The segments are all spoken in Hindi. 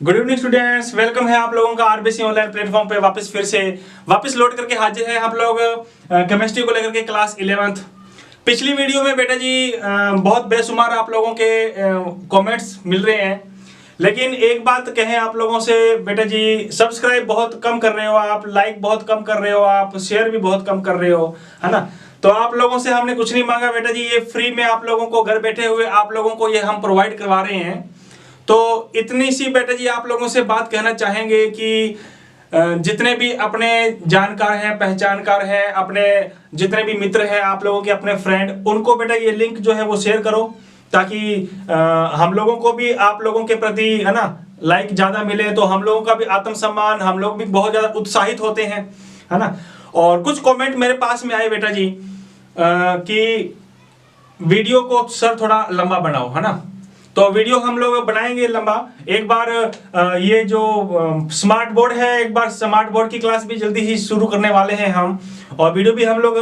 गुड इवनिंग स्टूडेंट्स, वेलकम है आप लोगों का आरबीसी ऑनलाइन प्लेटफॉर्म पे वापस लोड करके हाजिर है आप लोग केमिस्ट्री को लेकर के क्लास 11th। पिछली वीडियो में बेटा जी बहुत बेशुमार आप लोगों के कमेंट्स मिल रहे हैं, लेकिन एक बात कहें आप लोगों से बेटा जी, सब्सक्राइब बहुत कम कर रहे हो आप, लाइक बहुत कम कर रहे हो आप, शेयर भी बहुत कम कर रहे हो, है ना। तो आप लोगों से हमने कुछ नहीं मांगा बेटा जी, ये फ्री में आप लोगों को घर बैठे हुए आप लोगों को ये हम प्रोवाइड करवा रहे हैं। तो इतनी सी बेटा जी आप लोगों से बात कहना चाहेंगे कि जितने भी अपने जानकार हैं, पहचानकार हैं, अपने जितने भी मित्र हैं आप लोगों के, अपने फ्रेंड, उनको बेटा ये लिंक जो है वो शेयर करो, ताकि हम लोगों को भी आप लोगों के प्रति, है ना, लाइक ज्यादा मिले तो हम लोगों का भी आत्मसम्मान, हम लोग भी बहुत ज्यादा उत्साहित होते हैं, है ना। और कुछ कमेंट मेरे पास में आए बेटा जी कि वीडियो को सर थोड़ा लंबा बनाओ, है ना। तो वीडियो हम लोग बनाएंगे लंबा। एक बार ये जो स्मार्ट बोर्ड है, एक बार स्मार्ट बोर्ड की क्लास भी जल्दी ही शुरू करने वाले हैं हम, और वीडियो भी हम लोग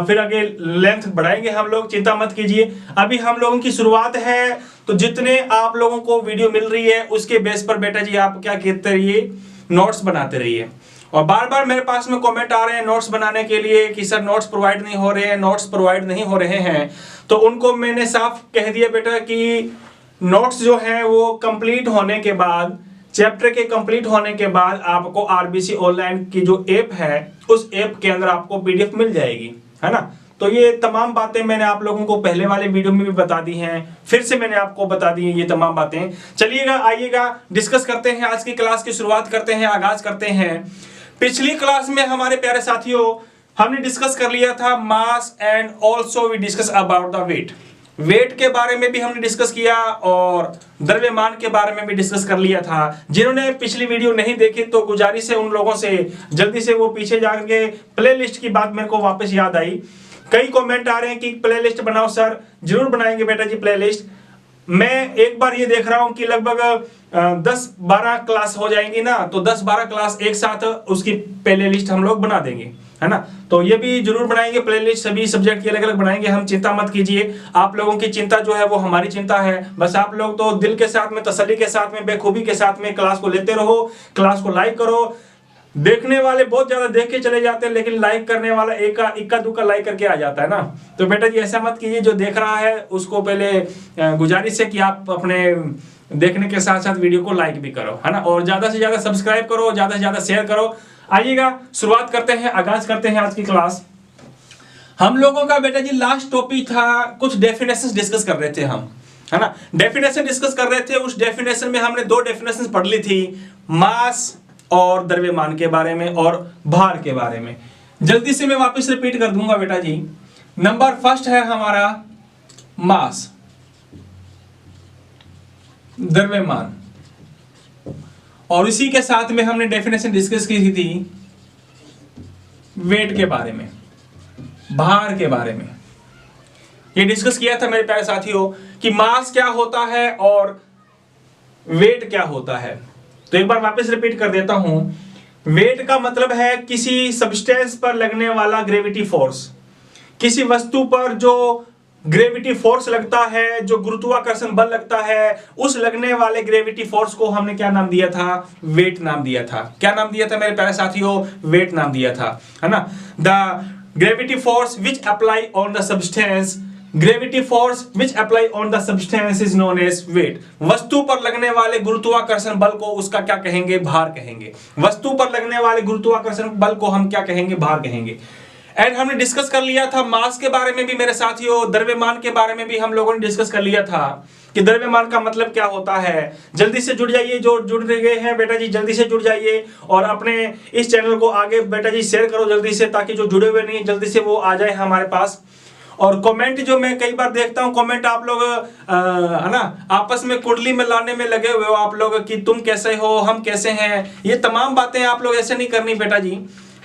फिर आगे लेंथ बढ़ाएंगे हम लोग, चिंता मत कीजिए। अभी हम लोगों की शुरुआत है, तो जितने आप लोगों को वीडियो मिल रही है उसके बेस पर बेटा जी आप क्या कहते रहिए, नोट्स बनाते रहिए। और बार बार मेरे पास में कमेंट आ रहे हैं नोट्स बनाने के लिए कि सर नोट्स प्रोवाइड नहीं हो रहे हैं, नोट्स प्रोवाइड नहीं हो रहे हैं। तो उनको मैंने साफ कह दिया बेटा कि नोट्स जो हैं वो कंप्लीट होने के बाद, चैप्टर के कंप्लीट होने के बाद आपको आरबीसी ऑनलाइन की जो ऐप है उस ऐप के अंदर आपको पीडीएफ मिल जाएगी, है ना। तो ये तमाम बातें मैंने आप लोगों को पहले वाले वीडियो में भी बता दी हैं, फिर से मैंने आपको बता दी हैं ये तमाम बातें। चलिएगा, आइएगा, डिस्कस करते हैं, आज की क्लास की शुरुआत करते हैं, आगाज करते हैं। पिछली क्लास में हमारे प्यारे साथियों हमने डिस्कस कर लिया था mass and also we discuss about the weight. Weight के बारे में भी हमने डिस्कस किया और द्रव्यमान के बारे में भी डिस्कस कर लिया था। जिन्होंने पिछली वीडियो नहीं देखी तो गुजारिश है उन लोगों से जल्दी से वो पीछे जाके प्लेलिस्ट की बात मेरे को वापस याद आई। कई कमेंट आ रहे हैं कि प्लेलिस्ट बनाओ सर, जरूर बनाएंगे बेटा जी प्लेलिस्ट। मैं एक बार ये देख रहा हूं कि लगभग 10-12 क्लास हो जाएंगी ना, तो 10-12 क्लास एक साथ उसकी प्लेलिस्ट हम लोग बना देंगे, है ना। तो ये भी जरूर बनाएंगे प्लेलिस्ट, सभी सब्जेक्ट की अलग अलग बनाएंगे हम, चिंता मत कीजिए। आप लोगों की चिंता जो है वो हमारी चिंता है, बस आप लोग तो दिल के साथ में, तसल्ली के साथ में, बेखूबी के साथ में क्लास को लेते रहो, क्लास को लाइक करो। देखने वाले बहुत ज्यादा देख के चले जाते हैं, लेकिन लाइक करने वाला इक्का दुक्का लाइक करके आ जाता है ना। तो बेटा जी ऐसा मत कीजिए, जो देख रहा है उसको पहले गुजारिश है कि आप अपने देखने के साथ साथ वीडियो को लाइक भी करो, है ना, और ज्यादा से ज्यादा सब्सक्राइब करो, ज्यादा से ज्यादा शेयर करो। आइएगा, शुरुआत करते हैं, आगाज करते हैं आज की क्लास। हम लोगों का बेटा जी लास्ट टॉपिक था, कुछ डेफिनेशंस डिस्कस कर रहे थे हम, है ना। डेफिनेशन डिस्कस कर रहे थे, उस डेफिनेशन में हमने 2 डेफिनेशन पढ़ ली थी, मास और द्रव्यमान के बारे में और भार के बारे में। जल्दी से मैं वापस रिपीट कर दूंगा बेटा जी। नंबर फर्स्ट है हमारा मास, द्रव्यमान, और इसी के साथ में हमने डेफिनेशन डिस्कस की थी वेट के बारे में, भार के बारे में। ये डिस्कस किया था मेरे प्यारे साथियों कि मास क्या होता है और वेट क्या होता है। तो एक बार वापस रिपीट कर देता हूं। वेट का मतलब है किसी सब्सटेंस पर लगने वाला ग्रेविटी फोर्स, किसी वस्तु पर जो ग्रेविटी फोर्स लगता है, जो गुरुत्वाकर्षण बल लगता है, उस लगने वाले ग्रेविटी फोर्स को हमने क्या नाम दिया था? वेट नाम दिया था। क्या नाम दिया था मेरे प्यारे साथियों? वेट नाम दिया था, है ना। The gravity force which apply on the substance, gravity force which apply on the substance is known as weight. वस्तु पर लगने वाले गुरुत्वाकर्षण बल को उसका क्या कहेंगे? भार कहेंगे। वस्तु पर लगने वाले गुरुत्वाकर्षण बल को हम क्या कहेंगे? भार कहेंगे। एंड हमने डिस्कस कर लिया था मास के बारे में भी मेरे साथियों, द्रव्यमान के बारे में भी हम लोगों ने डिस्कस कर लिया था कि द्रव्यमान का मतलब क्या होता है। जल्दी से जुड़ जाइए, जो जुड़ गए हैं बेटा जी जल्दी से जुड़ जाइए और अपने इस चैनल को आगे बेटा जी शेयर करो जल्दी से, ताकि जो जुड़े हुए नहीं जल्दी से वो आ जाए हमारे पास। और कमेंट जो मैं कई बार देखता हूं, कमेंट आप लोग है ना आपस में कुंडली में लाने में लगे हुए हो आप लोग कि तुम कैसे हो, हम कैसे हैं। ये तमाम बातें आप लोग ऐसे नहीं करनी बेटा जी।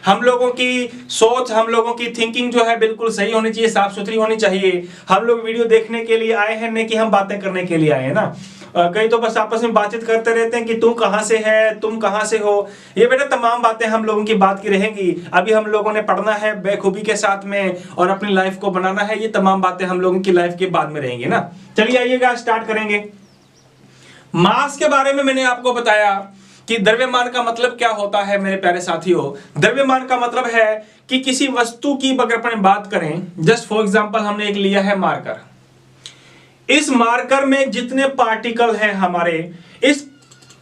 हम लोगों की सोच, हम लोगों की थिंकिंग जो है बिल्कुल सही होनी चाहिए, साफ सुथरी होनी चाहिए। हम लोग वीडियो देखने के लिए आए हैं, नहीं कि हम बातें करने के लिए आए हैं ना। कई तो बस आपस में बातचीत करते रहते हैं कि तुम कहां से है, तुम कहां से हो। ये बेटा तमाम बातें हम लोगों की बात की रहेंगी। अभी हम लोगों ने पढ़ना है बेखूबी के साथ में और अपनी लाइफ को बनाना है। ये तमाम बातें हम लोगों की लाइफ के बाद में रहेंगी ना। चलिए आइएगा, स्टार्ट करेंगे। मास के बारे में मैंने आपको बताया कि द्रव्यमान का मतलब क्या होता है मेरे प्यारे साथियों। द्रव्यमान का मतलब है कि किसी वस्तु की अगर अपन बात करें, जस्ट फॉर एग्जांपल हमने एक लिया है मार्कर। इस मार्कर में जितने पार्टिकल हैं हमारे, इस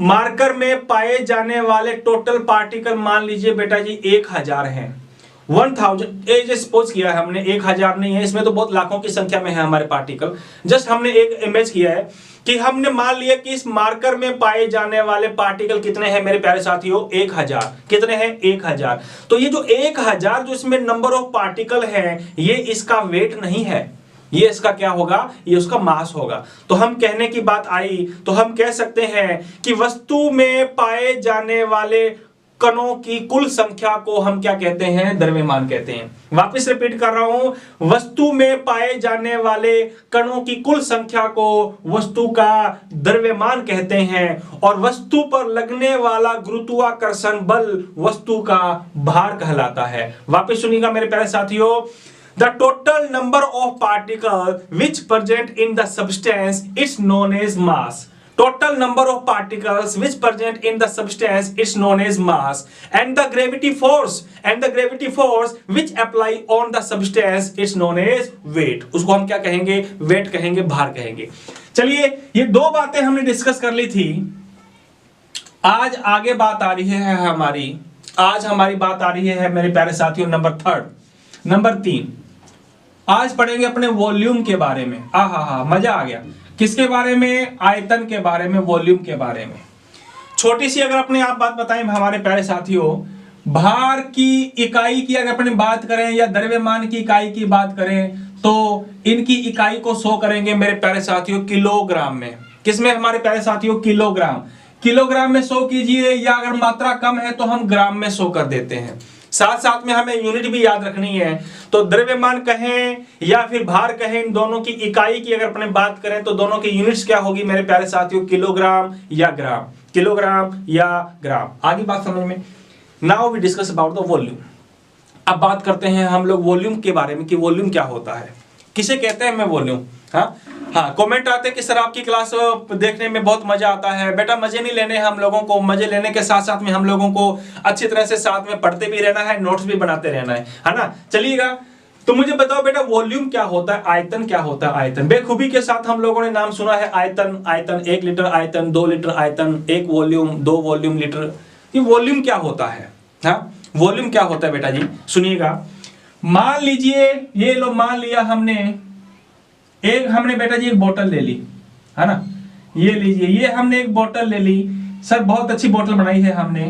मार्कर में पाए जाने वाले टोटल पार्टिकल मान लीजिए बेटा जी 1000 हैं। 1000 ये सपोज किया है हमने, 1000 नहीं है, इसमें तो बहुत लाखों की संख्या में है हमारे पार्टिकल। जस्ट हमने एक इमेज किया है कि हमने मान लिया कि इस मार्कर में पाए जाने वाले पार्टिकल कितने हैं मेरे प्यारे साथियों, 1000। कितने हैं? 1000। तो ये जो 1000 जो इसमें नंबर ऑफ पार्टिकल है, ये इसका वेट नहीं है, ये इसका क्या होगा? ये उसका मास होगा। तो हम कहने की बात आई तो हम कह सकते हैं कि वस्तु में पाए जाने वाले कणों की कुल संख्या को हम क्या कहते हैं? द्रव्यमान कहते हैं। वापस रिपीट कर रहा हूं, वस्तु में पाए जाने वाले कणों की कुल संख्या को वस्तु का द्रव्यमान कहते हैं, और वस्तु पर लगने वाला गुरुत्वाकर्षण बल वस्तु का भार कहलाता है। वापस सुनिएगा मेरे प्यारे साथियों, the total number of particles which present in the substance is known as mass. Total number of particles which present in the substance is known as mass, and the gravity force which apply on the substance is known as weight. उसको हम क्या कहेंगे? वेट कहेंगे, भार कहेंगे। चलिए, ये दो बातें हमने डिस्कस कर ली थी। आज आगे बात आ रही है हमारी, आज हमारी बात आ रही है मेरे प्यारे साथियों नंबर 3। आज पढ़ेंगे अपने वॉल्यूम के बारे में। हा मजा आ गया। किसके बारे में? आयतन के बारे में, वॉल्यूम के बारे में। छोटी सी अगर अपने आप बात बताएं हमारे प्यारे साथियों, भार की इकाई की अगर अपने बात करें या द्रव्यमान की इकाई की बात करें तो इनकी इकाई को शो करेंगे मेरे प्यारे साथियों किलोग्राम में। किसमें हमारे प्यारे साथियों? किलोग्राम। किलोग्राम में शो कीजिए, या अगर मात्रा कम है तो हम ग्राम में शो कर देते हैं। साथ साथ में हमें यूनिट भी याद रखनी है। तो द्रव्यमान कहें या फिर भार कहें, इन दोनों की इकाई की अगर अपने बात करें तो दोनों की यूनिट्स क्या होगी मेरे प्यारे साथियों? किलोग्राम या ग्राम, किलोग्राम या ग्राम। आगे बात समझ में। Now we discuss about the volume. अब बात करते हैं हम लोग वॉल्यूम के बारे में कि वॉल्यूम क्या होता है, किसे कहते हैं मैं वॉल्यूम। हाँ, कमेंट आते हैं कि सर आपकी क्लास देखने में बहुत मजा आता है। बेटा मजे नहीं लेने हम लोगों को, मजे लेने के साथ साथ में हम लोगों को अच्छी तरह से साथ में पढ़ते भी रहना है, नोट्स भी बनाते रहना है ना। चलिएगा, तो मुझे बताओ बेटा वॉल्यूम क्या होता है, आयतन क्या होता है? आयतन बेखूबी के साथ हम लोगों ने नाम सुना है आयतन। 1 लीटर आयतन, 2 लीटर आयतन, 1 वॉल्यूम, 2 वॉल्यूम लीटर। ये वॉल्यूम क्या होता है? वॉल्यूम क्या होता है बेटा जी? सुनिएगा, मान लीजिए ये लो, मान लिया हमने बेटा जी एक बोतल ले ली, है ना। ये लीजिए, ये हमने एक बोतल ले ली। सर बहुत अच्छी बोतल बनाई है हमने,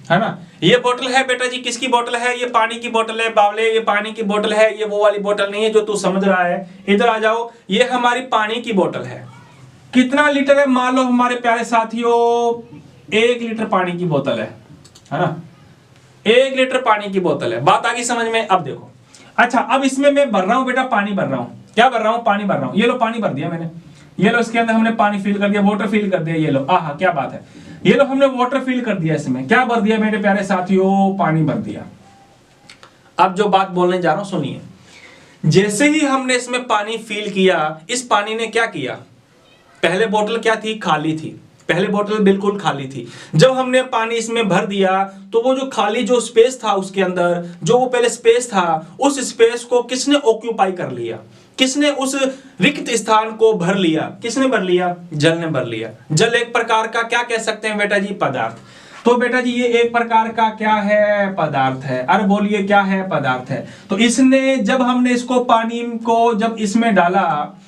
है ना। ये बोतल है बेटा जी, किसकी बोतल है? ये पानी की बोतल है बावले, ये पानी की बोतल है, ये वो वाली बोतल नहीं है जो तू समझ रहा है। इधर आ जाओ, ये हमारी पानी की बोतल है। कितना लीटर है? मान लो हमारे प्यारे साथियों 1 लीटर पानी की बोतल है ना। 1 लीटर पानी की बोतल है। बात आ गई समझ में? अब देखो, अच्छा अब इसमें मैं भर रहा हूं बेटा, पानी भर रहा हूं। क्या भर रहा हूं? पानी भर रहा हूं। ये लो पानी भर दिया मैंने, ये लो इसके अंदर हमने पानी फिल कर दिया, वाटर फिल कर दिया। ये लो, आहा क्या बात है। ये लो हमने वाटर फिल कर दिया, इसमें क्या भर दिया मेरे प्यारे साथियों? पानी भर दिया। अब जो बात बोलने जा रहा हूं सुनिए, जैसे ही हमने इसमें पानी फिल किया, इस पानी ने क्या किया? पहले बोतल क्या थी? खाली थी। पहले बोतल बिल्कुल खाली थी। जब हमने पानी इसमें भर दिया तो वो जो खाली जो स्पेस था उसके अंदर, जो वो पहले स्पेस था, उस स्पेस को किसने ऑक्यूपाई कर लिया? किसने उस रिक्त स्थान को भर लिया? किसने भर लिया? जल ने भर लिया। जल एक प्रकार का क्या कह सकते हैं बेटा जी? पदार्थ। तो बेटा जी ये एक प्रकार का क्या है? पदार्थ है। अरे बोलिए क्या है? पदार्थ है। तो इसने, जब हमने इसको पानी को जब इसमें डाला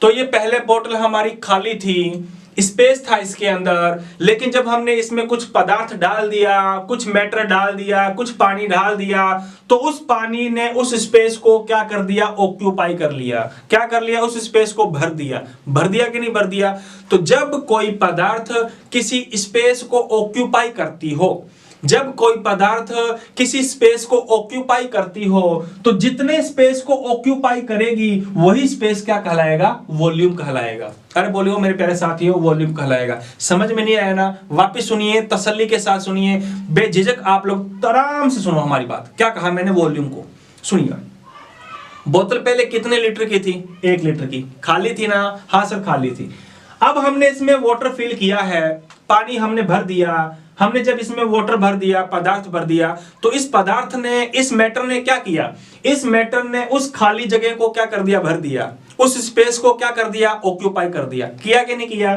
तो ये पहले बोतल हमारी खाली थी, स्पेस था इसके अंदर, लेकिन जब हमने इसमें कुछ पदार्थ डाल दिया, कुछ मैटर डाल दिया, कुछ पानी डाल दिया, तो उस पानी ने उस स्पेस को क्या कर दिया? ऑक्यूपाई कर लिया। क्या कर लिया? उस स्पेस को भर दिया। भर दिया कि नहीं भर दिया? तो जब कोई पदार्थ किसी स्पेस को ऑक्यूपाई करती हो, जब कोई पदार्थ किसी स्पेस को ऑक्यूपाई करती हो, तो जितने स्पेस को ऑक्यूपाई करेगी वही स्पेस क्या कहलाएगा? वॉल्यूम कहलाएगा। अरे बोलियो मेरे प्यारे साथियों, वॉल्यूम कहलाएगा। समझ में नहीं आया ना? वापस सुनिए, तसल्ली के साथ सुनिए, बेझिझक आप लोग आराम से सुनो हमारी बात। क्या कहा मैंने वॉल्यूम को? सुनिएगा, बोतल पहले कितने लीटर की थी? 1 लीटर की। खाली थी ना? हाँ सर खाली थी। अब हमने इसमें वाटर फिल किया है, पानी हमने भर दिया। हमने जब इसमें वाटर भर दिया, पदार्थ भर दिया, तो इस पदार्थ ने, इस मैटर ने क्या किया, इस मैटर ने उस खाली जगह को क्या कर दिया, भर दिया। उस स्पेस को क्या कर दिया, ऑक्यूपाई कर दिया। किया कि नहीं किया?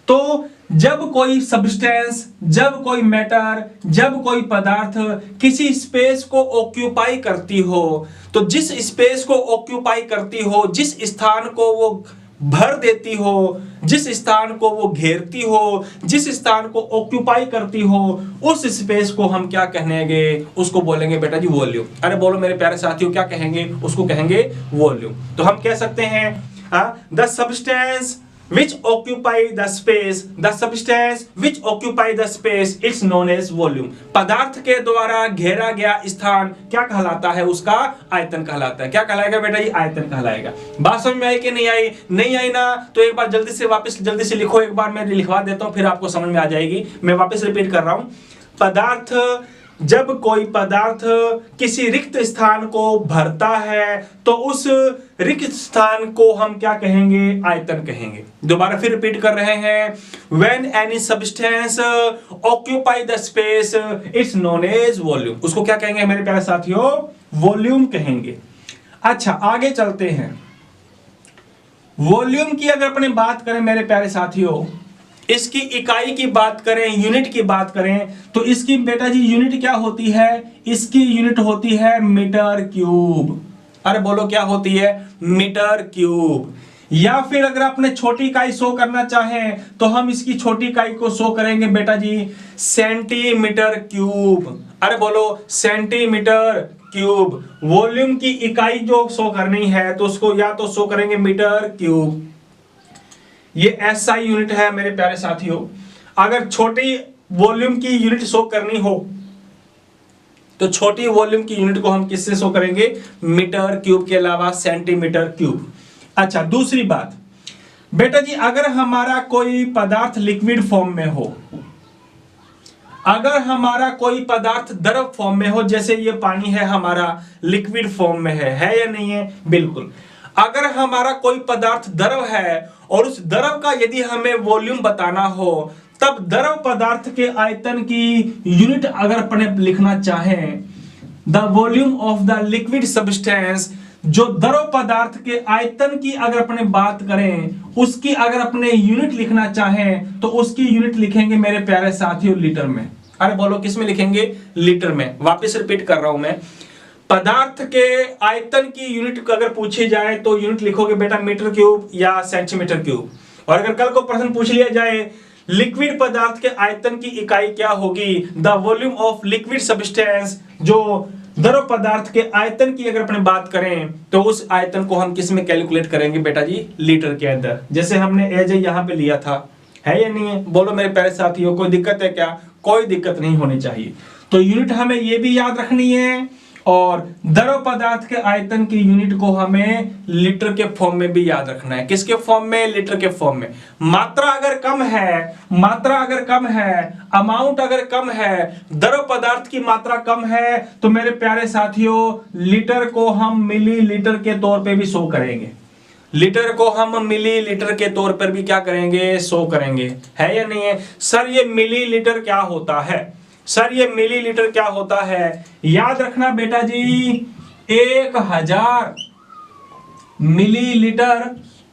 तो जब कोई सब्सटेंस, जब कोई मैटर, जब कोई पदार्थ किसी स्पेस को ऑक्यूपाई करती हो, तो जिस स्पेस को ऑक्यूपाई करती हो, जिस स्थान को वो भर देती हो, जिस स्थान को वो घेरती हो, जिस स्थान को ऑक्यूपाई करती हो, उस स्पेस को हम क्या कहेंगे, उसको बोलेंगे बेटा जी वॉल्यूम। अरे बोलो मेरे प्यारे साथियों, क्या कहेंगे? उसको कहेंगे वॉल्यूम। तो हम कह सकते हैं the substance which occupy the space, the substance which occupy the space, it's known as volume। पदार्थ के द्वारा घेरा गया स्थान क्या कहलाता है? उसका आयतन कहलाता है। क्या कहलाएगा बेटा? ये आयतन कहलाएगा। बात समझ में आई कि नहीं आई? नहीं आई ना? तो एक बार जल्दी से वापस जल्दी से लिखो। एक बार मैं लिखवा देता हूं, फिर आपको समझ में आ जाएगी। मैं वापस रिपीट कर रहा हूं। पदार्थ, जब कोई पदार्थ किसी रिक्त स्थान को भरता है, तो उस रिक्त स्थान को हम क्या कहेंगे? आयतन कहेंगे। दोबारा फिर रिपीट कर रहे हैं। When any substance occupy the space, it's known as volume। उसको क्या कहेंगे मेरे प्यारे साथियों? वॉल्यूम कहेंगे। अच्छा, आगे चलते हैं। वॉल्यूम की अगर अपने बात करें मेरे प्यारे साथियों, इसकी इकाई की बात करें, यूनिट की बात करें, तो इसकी बेटा जी यूनिट क्या होती है? इसकी यूनिट होती है मीटर क्यूब। अरे बोलो क्या होती है? Metre cube. या फिर अगर आपने छोटी इकाई शो करना चाहें, तो हम इसकी छोटी इकाई को शो करेंगे बेटा जी सेंटीमीटर क्यूब। अरे बोलो सेंटीमीटर क्यूब। वॉल्यूम की इकाई जो शो करनी है, तो उसको या तो शो करेंगे मीटर क्यूब। ये एसआई यूनिट है मेरे प्यारे साथियों। अगर छोटी वॉल्यूम की यूनिट शो करनी हो, तो छोटी वॉल्यूम की यूनिट को हम किससे शो करेंगे? मीटर क्यूब के अलावा सेंटीमीटर क्यूब। अच्छा, दूसरी बात बेटा जी, अगर हमारा कोई पदार्थ लिक्विड फॉर्म में हो, अगर हमारा कोई पदार्थ द्रव फॉर्म में हो, जैसे ये पानी है हमारा लिक्विड फॉर्म में है या नहीं है? बिल्कुल। अगर हमारा कोई पदार्थ द्रव है और उस द्रव का यदि हमें वॉल्यूम बताना हो, तब द्रव पदार्थ के आयतन की यूनिट अगर अपने लिखना चाहें, the volume of the liquid substance, जो द्रव पदार्थ के आयतन की अगर अपने बात करें, उसकी अगर अपने यूनिट लिखना चाहें, तो उसकी यूनिट लिखेंगे मेरे प्यारे साथियों लीटर में। अरे बोलो किस में लिखेंगे? लीटर में। वापस रिपीट कर रहा हूं मैं। पदार्थ के आयतन की यूनिट अगर पूछी जाए, तो यूनिट लिखोगे बेटा मीटर क्यूब या सेंटीमीटर क्यूब। और अगर कल को प्रश्न पूछ लिया जाए लिक्विड पदार्थ के आयतन की इकाई क्या होगी, the volume of liquid substance, जो द्रव पदार्थ के आयतन की अगर अपने बात करें, तो उस आयतन को हम किस में कैलकुलेट करेंगे बेटा जी? लीटर के अंदर। जैसे हमने एज यहां पे लिया था, है या नहीं है? बोलो मेरे प्यारे साथियों, कोई दिक्कत है क्या? कोई दिक्कत नहीं होनी चाहिए। तो यूनिट हमें ये भी याद रखनी है, और द्रव पदार्थ के आयतन की यूनिट को हमें लीटर के फॉर्म में भी याद रखना है। किसके फॉर्म में? लीटर के फॉर्म में। मात्रा अगर कम है, मात्रा अगर कम है, अमाउंट अगर कम है, द्रव पदार्थ की मात्रा कम है, तो मेरे प्यारे साथियों लीटर को हम मिली लीटर के तौर पे भी शो करेंगे। लीटर को हम मिली लीटर के तौर पर भी क्या करेंगे? शो करेंगे। है या नहीं है? सर ये मिली लीटर क्या होता है? सर ये मिलीलीटर क्या होता है? याद रखना बेटा जी, 1000 मिलीलीटर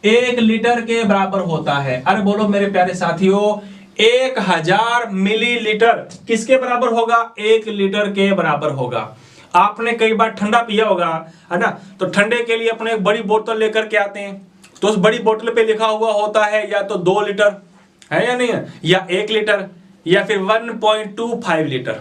1 लीटर के बराबर होता है। अरे बोलो मेरे प्यारे साथियों, 1000 मिलीलीटर किसके बराबर होगा? 1 लीटर के बराबर होगा। आपने कई बार ठंडा पिया होगा, है ना? तो ठंडे के लिए अपने एक बड़ी बोतल लेकर के आते हैं, तो उस बड़ी बोतल पे लिखा हुआ होता है या तो 2 लीटर, है या नहीं है, या 1 लीटर, या फिर 1.25 लीटर।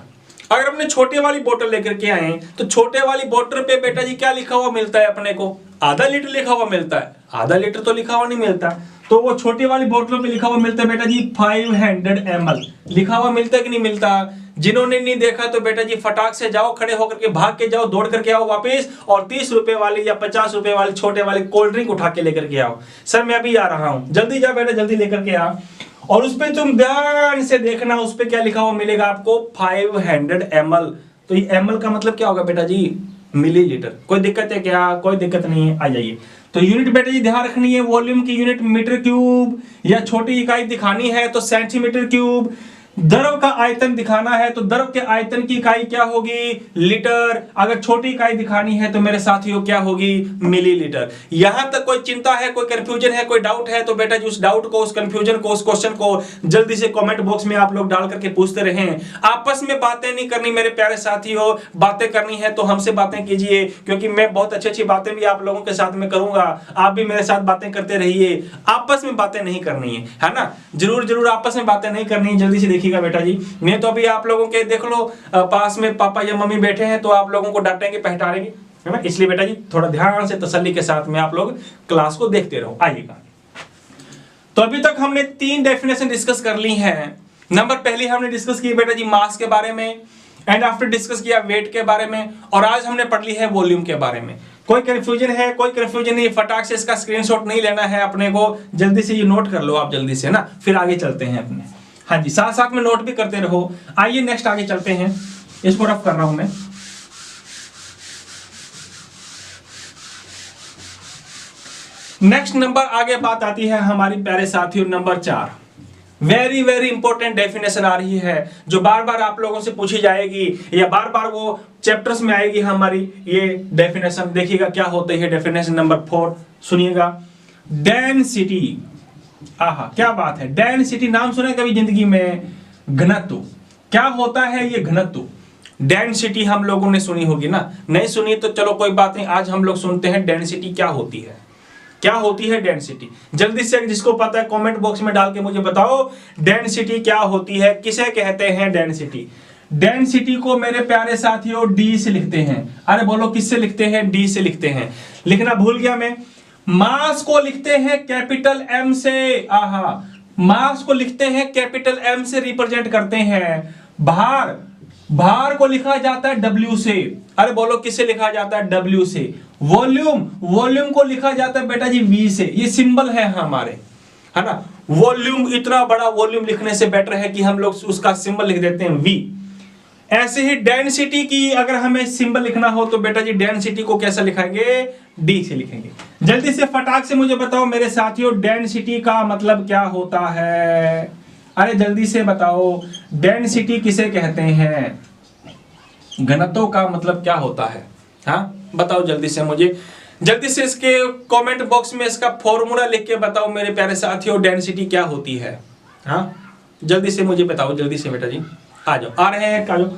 अगर अपने छोटे वाली बोतल लेकर के आए, तो छोटे वाली बोतल पे बेटा जी क्या लिखा हुआ मिलता है अपने को? आधा लीटर लिखा हुआ मिलता है। आधा लीटर तो लिखा हुआ नहीं मिलता, तो वो छोटी वाली बोतलों पे लिखा हुआ मिलता है बेटा जी 500 ml लिखा हुआ मिलता है कि नहीं मिलता? जिन्होंने नहीं देखा तो बेटा जी फटाक से जाओ, खड़े होकर के भाग के जाओ, दौड़ करके आओ वापस, और 30 रुपए वाली या 50 रुपए वाली छोटे वाली कोल्ड ड्रिंक उठा के लेकर के आओ। सर मैं अभी आ रहा हूँ, जल्दी जा बेटा, जल्दी लेकर के आ। और उस पे तुम ध्यान से देखना, उस पे क्या लिखा हुआ मिलेगा आपको? 500 ml। तो ये ml का मतलब क्या होगा बेटा जी? मिलीलीटर। कोई दिक्कत है क्या? कोई दिक्कत नहीं है, आ जाइए। तो यूनिट बेटा जी ध्यान रखनी है, वॉल्यूम की यूनिट मीटर क्यूब, या छोटी इकाई दिखानी है तो सेंटीमीटर क्यूब। द्रव का आयतन दिखाना है तो द्रव के आयतन की इकाई क्या होगी, लीटर। अगर छोटी इकाई दिखानी है तो मेरे साथियों क्या होगी, मिलीलीटर। यहां तक कोई चिंता है, कोई कंफ्यूजन है, कोई डाउट है तो बेटा जी उस डाउट को, उस कंफ्यूजन को, उस क्वेश्चन को जल्दी से कमेंट बॉक्स में आप लोग डाल करके पूछते रहें। आपस में बातें नहीं करनी मेरे प्यारे साथियों, बातें करनी है तो हमसे बातें कीजिए, क्योंकि मैं बहुत अच्छी अच्छी बातें भी आप लोगों के साथ में करूंगा। आप भी मेरे साथ बातें करते रहिए, आपस में बातें नहीं करनी है ना, जरूर जरूर आपस में बातें नहीं करनी है। जल्दी से देखिएगा बेटा जी, नहीं तो अभी आप लोगों के देख लो पास में पापा या मम्मी बैठे हैं तो आप लोगों को डांटेंगे, पहटारेंगे, है ना। इसलिए बेटा जी थोड़ा ध्यान से तसल्ली के साथ में आप लोग क्लास को देखते रहो। आइएगा, तो अभी तक हमने 3 डेफिनेशन डिस्कस कर ली हैं। नंबर पहली हमने डिस्कस की बेटा जी मास के बारे में, एंड आफ्टर डिस्कस किया वेट के बारे में, और आज हमने पढ़ ली है वॉल्यूम के बारे में। कोई कंफ्यूजन है, कोई कंफ्यूजन नहीं, फटाक से इसका स्क्रीनशॉट नहीं लेना है अपने को, जल्दी से ये नोट कर लो आप जल्दी से ना, फिर आगे चलते हैं अपने। हाँ जी, साथ साथ में नोट भी करते रहो। आइए नेक्स्ट आगे चलते हैं, इसको रफ कर रहा हूं मैं। नेक्स्ट नंबर आगे बात आती है हमारी प्यारे साथियों, number 4। Very very important definition आ रही है जो बार बार आप लोगों से पूछी जाएगी, या बार बार वो चैप्टर्स में आएगी हमारी ये डेफिनेशन। देखिएगा क्या होती है डेफिनेशन नंबर 4, सुनिएगा। डेंसिटी, आहा क्या बात है, डेंसिटी नाम सुने कभी जिंदगी में? घनत्व। क्या होता है ये घनत्व? डेंसिटी हम लोगों ने सुनी होगी ना, नहीं सुनी तो चलो कोई बात नहीं, आज हम लोग सुनते हैं डेंसिटी क्या होती है। क्या होती है डेंसिटी? जल्दी से जिसको पता है कमेंट बॉक्स में डाल के मुझे बताओ, डेंसिटी क्या होती है, किसे कहते हैं डेंसिटी? डेंसिटी को मेरे प्यारे साथियों डी से लिखते हैं। अरे बोलो किससे लिखते हैं? डी से लिखते हैं। लिखना भूल गया मैं। मास को लिखते हैं कैपिटल एम से, आहा, मास को लिखते हैं कैपिटल एम से रिप्रेजेंट करते हैं। भार को लिखा जाता है डब्ल्यू से। अरे बोलो किससे लिखा जाता है? डब्ल्यू से। वॉल्यूम को लिखा जाता है बेटा जी वी से। ये सिंबल है हमारे, है ना। वॉल्यूम, इतना बड़ा वॉल्यूम लिखने से बेटर है कि हम लोग उसका सिंबल लिख देते हैं वी। ऐसे ही डेंसिटी की अगर हमें सिंबल लिखना हो तो बेटा जी डेंसिटी को कैसे लिखेंगे? डी से लिखेंगे। जल्दी से फटाक से मुझे बताओ मेरे साथियों, डेंसिटी का मतलब क्या होता है? अरे जल्दी से बताओ, डेंसिटी किसे कहते हैं? घनत्व का मतलब क्या होता है? हाँ बताओ जल्दी से मुझे, जल्दी से इसके कमेंट बॉक्स में इसका फॉर्मूला लिख के बताओ मेरे प्यारे साथियों, डेंसिटी क्या होती है? हाँ जल्दी से मुझे बताओ, जल्दी से बेटा जी आ जाओ, आ रहे हैं, आ जाओ।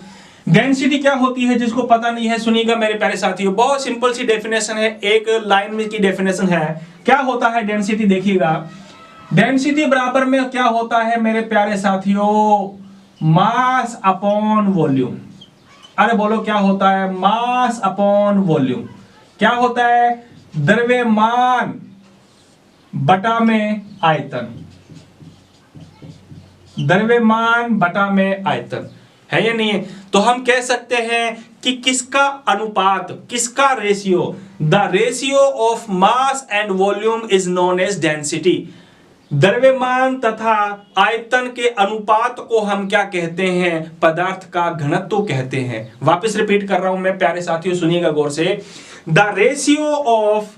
डेंसिटी क्या होती है जिसको पता नहीं है सुनिएगा मेरे प्यारे साथियों, बहुत सिंपल सी डेफिनेशन है, एक लाइन में की डेफिनेशन है। क्या होता है डेंसिटी? देखिएगा, डेंसिटी बराबर में क्या होता है मेरे प्यारे साथियों? Mass upon volume. अरे बोलो क्या होता है? Mass upon volume. क्या होता है? द्रव्यमान बटा में आयतन। द्रव्यमान बटा में आयतन है या नहीं है? तो हम कह सकते हैं कि किसका अनुपात, किसका ratio? The ratio of mass and volume is known as density. द्रव्यमान तथा आयतन के अनुपात को हम क्या कहते हैं? पदार्थ का घनत्व कहते हैं। वापस रिपीट कर रहा हूं मैं, प्यारे साथियों सुनिएगा गौर से। The ratio of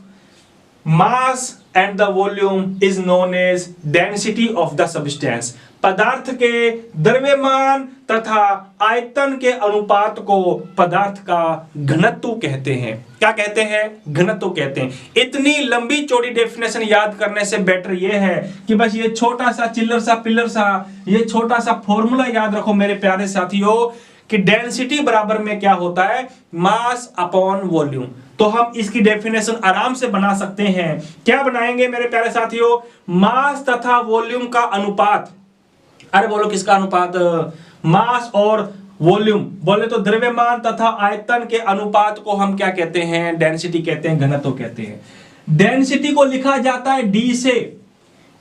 mass and the volume is known as density of the substance. पदार्थ के द्रव्यमान तथा आयतन के अनुपात को पदार्थ का घनत्व कहते हैं। क्या कहते हैं? घनत्व कहते हैं। इतनी लंबी चौड़ी डेफिनेशन याद करने से बेटर यह है कि बस ये छोटा सा चिल्लर सा पिल्लर सा ये छोटा सा फॉर्मूला याद रखो मेरे प्यारे साथियों कि डेंसिटी बराबर में क्या होता है? Mass upon volume. तो हम इसकी डेफिनेशन आराम से बना सकते हैं। क्या बनाएंगे मेरे प्यारे साथियों? मास तथा वॉल्यूम का अनुपात। अरे बोलो किसका अनुपात? मास और वॉल्यूम। बोले तो द्रव्यमान तथा आयतन के अनुपात को हम क्या कहते हैं? डेंसिटी कहते हैं, घनत्व कहते हैं। डेंसिटी को लिखा जाता है डी से,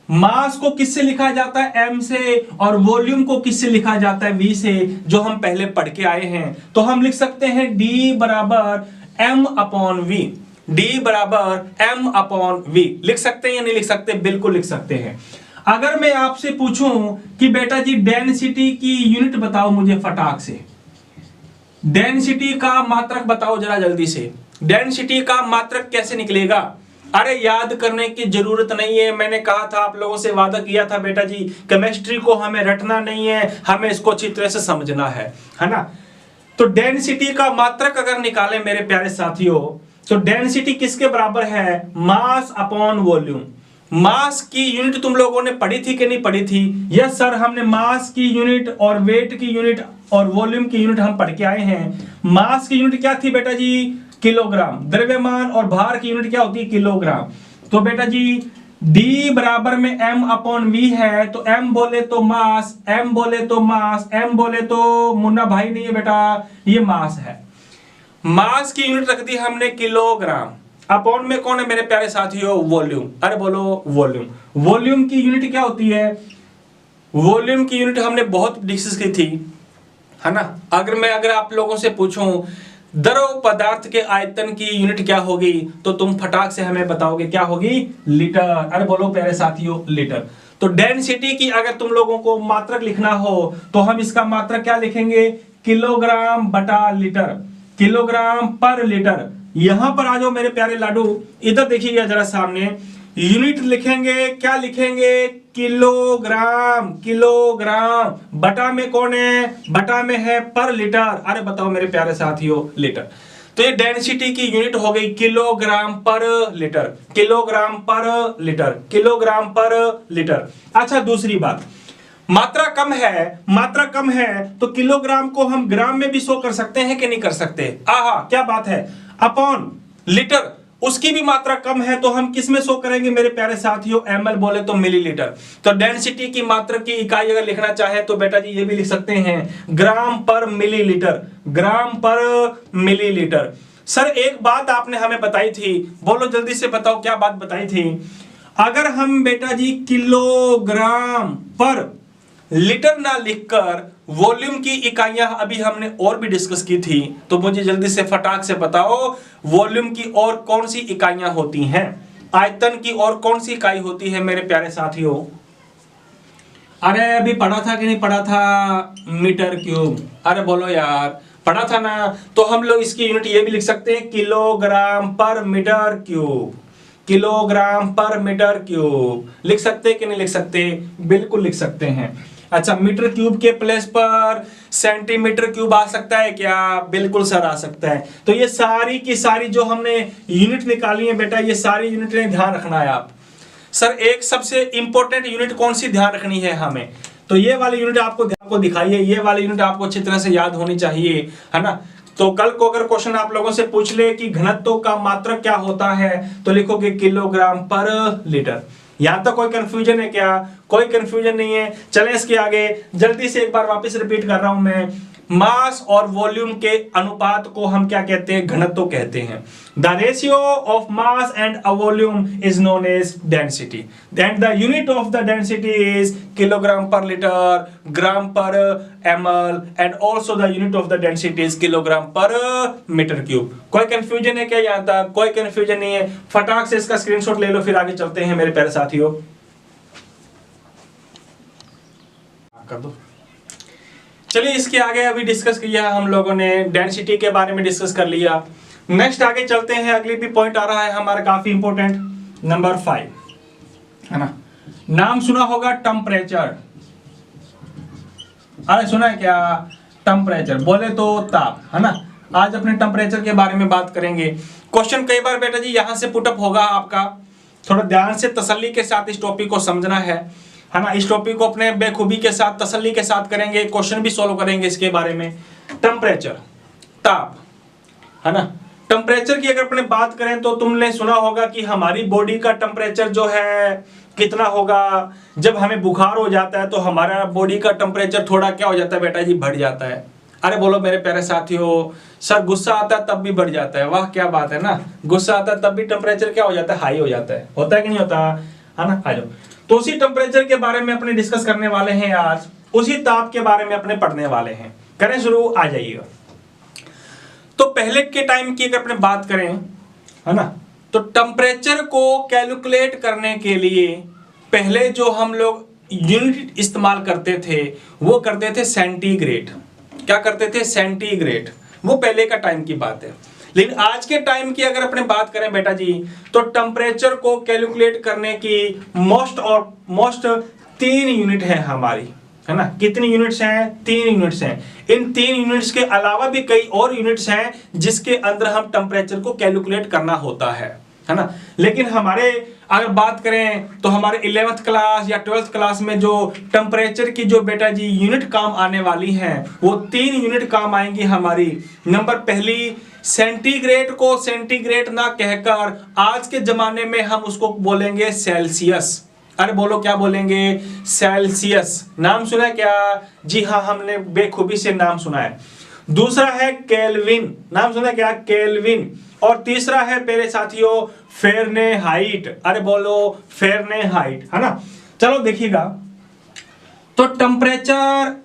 मास को किससे लिखा जाता है? एम से, और वॉल्यूम को किससे लिखा जाता है? वी से, जो हम पहले पढ़ के आए हैं। तो हम लिख सकते हैं डी बराबर एम अपॉन वी। डी बराबर एम अपॉन वी लिख सकते हैं या नहीं लिख सकते? बिल्कुल लिख सकते हैं। अगर मैं आपसे पूछूं कि बेटा जी डेंसिटी की यूनिट बताओ मुझे फटाक से, डेंसिटी का मात्रक बताओ जरा जल्दी से। डेंसिटी का मात्रक कैसे निकलेगा? अरे याद करने की जरूरत नहीं है, मैंने कहा था, आप लोगों से वादा किया था बेटा जी, केमिस्ट्री को हमें रटना नहीं है, हमें इसको अच्छी तरह से समझना है ना। तो डेंसिटी का मात्रक अगर निकालें मेरे प्यारे साथियों, तो डेंसिटी किसके बराबर है? Mass upon volume. मास की यूनिट तुम लोगों ने पढ़ी थी कि नहीं पढ़ी थी? यस सर, हमने मास की यूनिट और वेट की यूनिट और वॉल्यूम की यूनिट हम पढ़ के आए हैं। मास की यूनिट क्या थी बेटा जी? किलोग्राम। द्रव्यमान और भार की यूनिट क्या होती है? किलोग्राम। तो बेटा जी D बराबर में m अपॉन v है, तो m बोले तो मास, m बोले तो मास, m बोले तो मुन्ना भाई नहीं है बेटा, ये मास है। मास की यूनिट रख दी हमने किलोग्राम। अपॉन में कौन है मेरे प्यारे साथियों? वॉल्यूम। अरे बोलो वॉल्यूम। वॉल्यूम की यूनिट क्या होती है? वॉल्यूम की यूनिट हमने बहुत डिस्कस की थी, है ना। अगर आप लोगों से पूछूं द्रव पदार्थ के आयतन की यूनिट क्या होगी, तो तुम फटाक से हमें बताओगे क्या होगी? लीटर। अरे बोलो प्यारे साथियों, लीटर। तो डेंसिटी की अगर तुम लोगों को मात्रक लिखना हो तो हम इसका मात्रक क्या लिखेंगे? किलोग्राम बटा लीटर, किलोग्राम पर लीटर। यहां पर आ जाओ मेरे प्यारे लाडू, इधर देखिएगा जरा सामने। यूनिट लिखेंगे, क्या लिखेंगे? किलोग्राम। किलोग्राम बटा में कौन है? बटा में है पर लीटर। अरे बताओ मेरे प्यारे साथियों, लीटर। तो ये डेंसिटी की यूनिट हो गई kilogram per litre, kilogram per litre, kilogram per litre. अच्छा दूसरी बात, मात्रा कम है, मात्रा कम है तो किलोग्राम को हम ग्राम में भी शो कर सकते हैं कि नहीं कर सकते? आहा क्या बात है। अपॉन लीटर उसकी भी मात्रा कम है तो हम किस में शो करेंगे मेरे प्यारे साथियों? ml बोले तो मिलीलीटर। तो डेंसिटी की मात्रा की इकाई अगर लिखना चाहे तो बेटा जी ये भी लिख सकते हैं ग्राम पर मिलीलीटर, ग्राम पर मिलीलीटर। सर एक बात आपने हमें बताई थी, बोलो जल्दी से बताओ क्या बात बताई थी? अगर हम बेटा जी किलोग्राम पर लीटर ना लिखकर वॉल्यूम की इकाइयां अभी हमने और भी डिस्कस की थी, तो मुझे जल्दी से फटाक से बताओ वॉल्यूम की और कौन सी इकाइयां होती हैं? आयतन की और कौन सी इकाई होती है मेरे प्यारे साथियों? अरे अभी पढ़ा था कि नहीं पढ़ा था? Metre cube. अरे बोलो यार, पढ़ा था ना। तो हम लोग इसकी यूनिट ये भी लिख सकते हैं kilogram per metre cube, kilogram per metre cube. लिख सकते कि नहीं लिख सकते? बिल्कुल लिख सकते हैं। अच्छा मीटर क्यूब के प्लेस पर सेंटीमीटर क्यूब आ सकता है क्या? बिल्कुल सर आ सकता है। तो ये सारी की सारी जो हमने यूनिट निकाली है बेटा, ये सारी यूनिटें ध्यान रखना है आप। सर एक सबसे इंपॉर्टेंट यूनिट कौन सी ध्यान रखनी है हमें? तो ये वाली यूनिट आपको दिखाइए, ये वाली यूनिट आपको अच्छी तरह से याद होनी चाहिए, है ना। तो कल को अगर क्वेश्चन आप लोगों से पूछ ले कि घनत्व का मात्रक क्या होता है, तो लिखोगे किलोग्राम पर लीटर। यहां तक कोई कंफ्यूजन है क्या? कोई कंफ्यूजन नहीं है। चलें इसके आगे, जल्दी से एक बार वापस रिपीट कर रहा हूं मैं। मास और वॉल्यूम के अनुपात को हम क्या कहते हैं? घनत्व कहते हैं। The ratio of mass and a volume is known as density, and the unit of the density is kilogram per litre, gram per ml, and also the unit of the density is kilogram per metre cube. कोई कंफ्यूजन है क्या यहां तक? कोई कंफ्यूजन नहीं है। फटाक से इसका स्क्रीनशॉट ले लो, फिर आगे चलते हैं मेरे प्यारे साथियों। कर दो। चलिए इसके आगे अभी डिस्कस किया हम लोगों ने, डेंसिटी के बारे में डिस्कस कर लिया। नेक्स्ट आगे चलते हैं, अगली भी पॉइंट आ रहा है हमारा काफी इंपॉर्टेंट, नंबर 5, है ना। नाम सुना होगा टेम्परेचर। अरे सुना है क्या? टेम्परेचर बोले तो ताप, है ना। आज अपने टेम्परेचर के बारे में बात करेंगे। क्वेश्चन कई बार बेटा जी यहां से पुटअप होगा आपका, थोड़ा ध्यान से तसल्ली के साथ इस टॉपिक को समझना है ना। इस टॉपिक को अपने बेखूबी के साथ तसल्ली के साथ करेंगे, क्वेश्चन भी सॉल्व करेंगे इसके बारे में। टेम्परेचर, ताप, है ना। टेम्परेचर की अगर अपने बात करें तो तुमने सुना होगा कि हमारी बॉडी का टेम्परेचर जो है कितना होगा? जब हमें बुखार हो जाता है तो हमारा बॉडी का टेम्परेचर थोड़ा क्या हो जाता है बेटा जी? बढ़ जाता है। अरे बोलो मेरे प्यारे साथियों, सर गुस्सा आता है तब भी बढ़ जाता है। वाह क्या बात है ना, गुस्सा आता है तब भी टेम्परेचर क्या हो जाता है? हाई हो जाता है। होता है कि नहीं होता, है ना। आ जाओ, तो उसी टेम्परेचर के बारे में अपने डिस्कस करने वाले हैं आज, उसी ताप के बारे में अपने पढ़ने वाले हैं। करें शुरू, आ जाइएगा। तो पहले के टाइम की अगर अपने बात करें, है ना, तो टेम्परेचर को कैलकुलेट करने के लिए पहले जो हम लोग यूनिट इस्तेमाल करते थे वो करते थे सेंटीग्रेड। क्या करते थे? सेंटीग्रेड। वो पहले का टाइम की बात है। लेकिन आज के टाइम की अगर अपने बात करें बेटा जी, तो टेम्परेचर को कैलकुलेट करने की मोस्ट 3 यूनिट है हमारी, है ना। कितनी यूनिट्स हैं? 3 यूनिट्स हैं। इन 3 यूनिट्स के अलावा भी कई और यूनिट्स हैं जिसके अंदर हम टेम्परेचर को कैलकुलेट करना होता है ना। लेकिन हमारे अगर बात करें तो हमारे 11th क्लास या 12th क्लास में जो टेम्परेचर की जो बेटा जी यूनिट काम आने वाली हैं, वो 3 यूनिट काम आएंगी हमारी। नंबर पहली, सेंटीग्रेड को सेंटीग्रेड ना कहकर आज के जमाने में हम उसको बोलेंगे सेल्सियस। अरे बोलो क्या बोलेंगे? सेल्सियस। नाम सुना है क्या? जी हाँ, हमने बेखूबी से नाम सुना है। दूसरा है केल्विन। नाम सुना है क्या? केल्विन। और तीसरा है मेरे साथियों फ़ारेनहाइट। अरे बोलो फ़ारेनहाइट, है ना। चलो देखिएगा, तो टेम्परेचर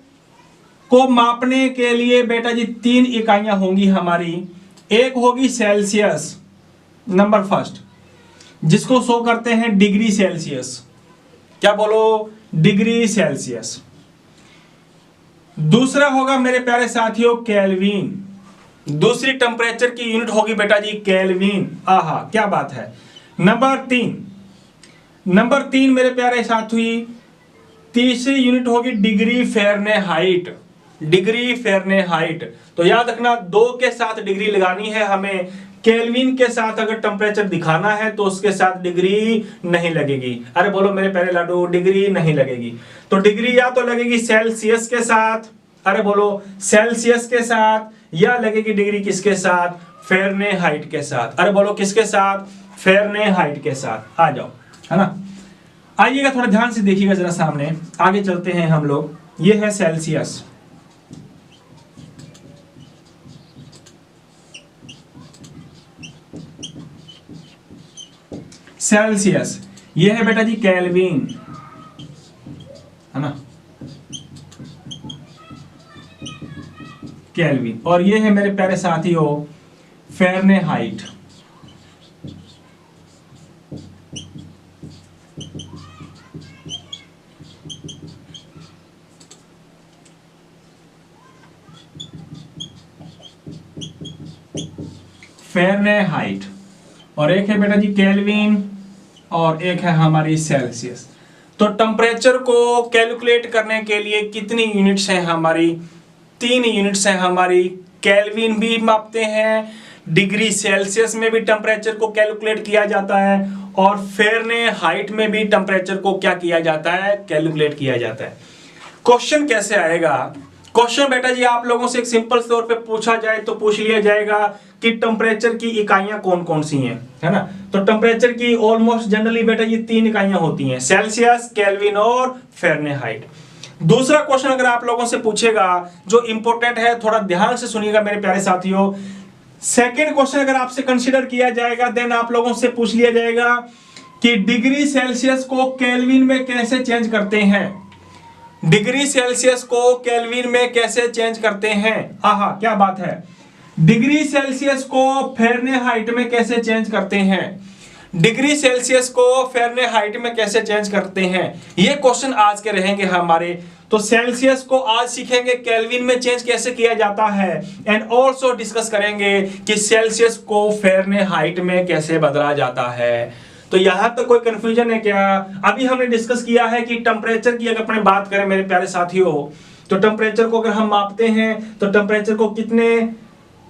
को मापने के लिए बेटा जी 3 इकाइयां होंगी हमारी। एक होगी सेल्सियस, नंबर फर्स्ट, जिसको शो करते हैं डिग्री सेल्सियस। क्या बोलो? Degree Celsius. दूसरा होगा मेरे प्यारे साथियों केल्विन। दूसरी टेम्परेचर की यूनिट होगी बेटा जी केल्विन। आहा क्या बात है। नंबर तीन मेरे प्यारे साथी, तीसरी यूनिट होगी डिग्री फ़ारेनहाइट। Degree Fahrenheit. तो याद रखना, 2 के साथ डिग्री लगानी है हमें। केल्विन के साथ अगर टेम्परेचर दिखाना है तो उसके साथ डिग्री नहीं लगेगी। अरे बोलो मेरे प्यारे लाडू, डिग्री नहीं लगेगी। तो डिग्री या तो लगेगी सेल्सियस के साथ, अरे बोलो सेल्सियस के साथ, या लगेगी डिग्री किसके साथ? फ़ारेनहाइट के साथ। अरे बोलो किसके साथ? फ़ारेनहाइट के साथ। आ जाओ, है ना। आइएगा, थोड़ा ध्यान से देखिएगा जरा सामने, आगे चलते हैं हम लोग। ये है सेल्सियस। सेल्सियस। ये है बेटा जी केल्विन, है ना, केल्विन। और ये है मेरे प्यारे साथियों फ़ारेनहाइट। फ़ारेनहाइट। और एक है बेटा जी केल्विन, और एक है हमारी सेल्सियस। तो टेम्परेचर को कैलकुलेट करने के लिए कितनी यूनिट्स हैं हमारी? 3 यूनिट्स हैं हमारी। केल्विन भी मापते हैं, डिग्री सेल्सियस में भी टेम्परेचर को कैलकुलेट किया जाता है, और फ़ारेनहाइट में भी टेम्परेचर को क्या किया जाता है? कैलकुलेट किया जाता है। क्वेश्चन कैसे आएगा? क्वेश्चन बेटा जी आप लोगों से एक सिंपल तौर पे पूछा जाए तो पूछ लिया जाएगा कि टेम्परेचर की इकाइयां कौन कौन सी हैं, है ना। तो टेम्परेचर की ऑलमोस्ट जनरली बेटा ये 3 इकाइयां होती हैं, सेल्सियस, केल्विन और फ़ारेनहाइट। दूसरा क्वेश्चन अगर आप लोगों से पूछेगा, जो इंपॉर्टेंट है, थोड़ा ध्यान से सुनिएगा मेरे प्यारे साथियों। सेकेंड क्वेश्चन अगर आपसे कंसिडर किया जाएगा, देन आप लोगों से पूछ लिया जाएगा कि डिग्री सेल्सियस को केल्विन में कैसे चेंज करते हैं। डिग्री सेल्सियस को केल्विन में कैसे चेंज करते हैं? आहा क्या बात है। डिग्री सेल्सियस को फ़ारेनहाइट में कैसे चेंज करते हैं? डिग्री सेल्सियस को फ़ारेनहाइट में कैसे चेंज करते हैं? ये क्वेश्चन आज के रहेंगे हमारे। तो सेल्सियस को आज सीखेंगे केल्विन में चेंज कैसे किया जाता है, एंड ऑल्सो डिस्कस करेंगे कि सेल्सियस को फ़ारेनहाइट में कैसे बदला जाता है। तो यहां तक कोई कंफ्यूजन है क्या? अभी हमने डिस्कस किया है कि टेम्परेचर की अगर अपने बात करें मेरे प्यारे साथियों, तो टेम्परेचर को अगर हम मापते हैं तो टेम्परेचर को कितने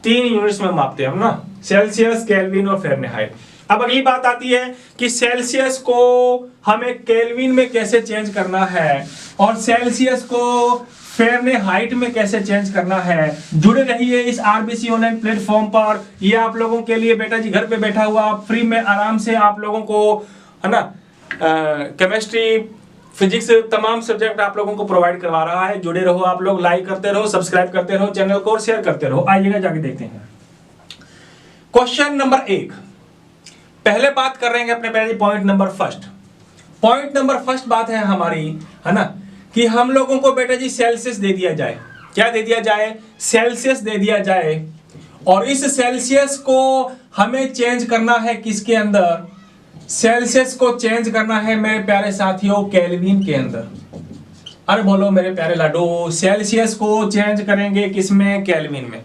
3 यूनिट्स में मापते हैं हम ना, सेल्सियस, केल्विन और फ़ारेनहाइट। अब अगली बात आती है कि सेल्सियस को हमें केल्विन में कैसे चेंज करना है और सेल्सियस को फ़ारेनहाइट में कैसे चेंज करना है। जुड़े रहिए इस आरबीसी ऑनलाइन प्लेटफॉर्म पर। ये आप लोगों के लिए बेटा जी घर पे बैठा हुआ फ्री में आराम से आप लोगों को, है ना, केमिस्ट्री, फिजिक्स, तमाम सब्जेक्ट आप लोगों को प्रोवाइड करवा रहा है। जुड़े रहो आप लोग, लाइक करते रहो, सब्सक्राइब करते रहो चैनल को और शेयर करते रहो। आइएगा जाके देखते हैं क्वेश्चन नंबर 1। पहले बात कर रहे हैं अपने पहले point number first. Point number first बात है हमारी, है ना, कि हम लोगों को बेटा जी सेल्सियस दे दिया जाए। क्या दे दिया जाए? सेल्सियस दे दिया जाए। और इस सेल्सियस को हमें चेंज करना है किसके अंदर? सेल्सियस को चेंज करना है मेरे प्यारे साथियों केल्विन के अंदर। अरे बोलो मेरे प्यारे लाडो, सेल्सियस को चेंज करेंगे किसमें? केल्विन में।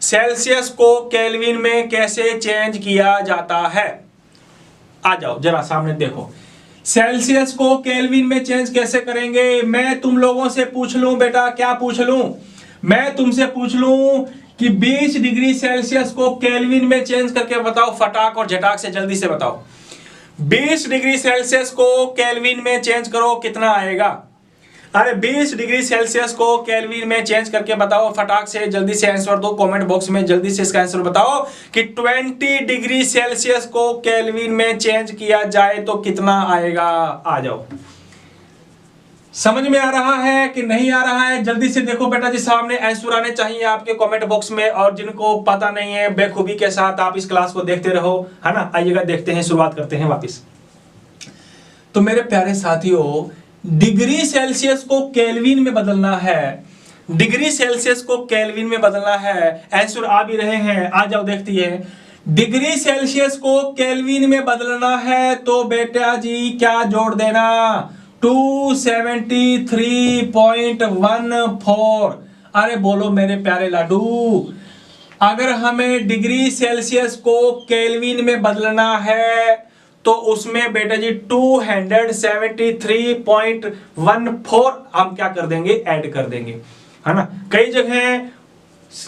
सेल्सियस को केल्विन में कैसे चेंज किया जाता है? आ जाओ जरा सामने देखो, सेल्सियस को केल्विन में चेंज कैसे करेंगे? मैं तुम लोगों से पूछ लूं बेटा, क्या पूछ लूं? मैं तुमसे पूछ लूं कि 20 डिग्री सेल्सियस को केल्विन में चेंज करके बताओ, फटाक और झटाक से जल्दी से बताओ। 20 डिग्री सेल्सियस को केल्विन में चेंज करो, कितना आएगा? अरे 20 डिग्री सेल्सियस को केल्विन में चेंज करके बताओ, फटाक से जल्दी से आंसर दो कमेंट बॉक्स में, जल्दी से इसका आंसर बताओ कि 20 डिग्री सेल्सियस को केल्विन में चेंज किया जाए तो कितना आएगा? आ जाओ, समझ में आ रहा है कि नहीं आ रहा है? जल्दी से देखो बेटा जी, सामने आंसर आने चाहिए आपके कमेंट बॉक्स में। और जिनको पता नहीं है, बेखूबी के साथ आप इस क्लास को देखते रहो, है ना। आइएगा, देखते हैं, शुरुआत करते हैं वापिस। तो मेरे प्यारे साथियों, डिग्री सेल्सियस को केल्विन में बदलना है, डिग्री सेल्सियस को केल्विन में बदलना है। आंसर आ भी रहे हैं, आ जाओ देखती है। डिग्री सेल्सियस को केल्विन में बदलना है तो बेटा जी क्या जोड़ देना? 273.14। अरे बोलो मेरे प्यारे लाडू, अगर हमें डिग्री सेल्सियस को केल्विन में बदलना है तो उसमें बेटा जी 273.14 हम क्या कर देंगे? ऐड कर देंगे, है ना। कई जगह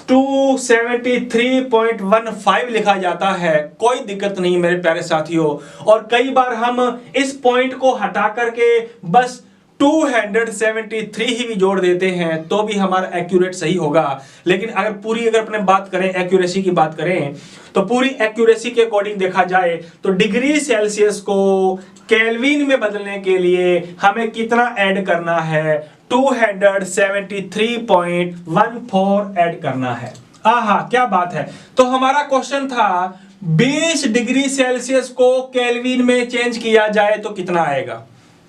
273.15 लिखा जाता है, कोई दिक्कत नहीं मेरे प्यारे साथियों। और कई बार हम इस पॉइंट को हटा करके बस 273 ही भी जोड़ देते हैं तो भी हमारा एक्यूरेट सही होगा। लेकिन अगर पूरी अपने बात करें, एक्यूरेसी की बात करें, तो पूरी एक्यूरेसी के अकॉर्डिंग देखा जाए तो डिग्री सेल्सियस को केल्विन में बदलने के लिए हमें कितना ऐड करना है? 273.14 ऐड करना है। आहा, क्या बात है। तो हमारा क्वेश्चन था 20 डिग्री सेल्सियस को केल्विन में चेंज किया जाए तो कितना आएगा?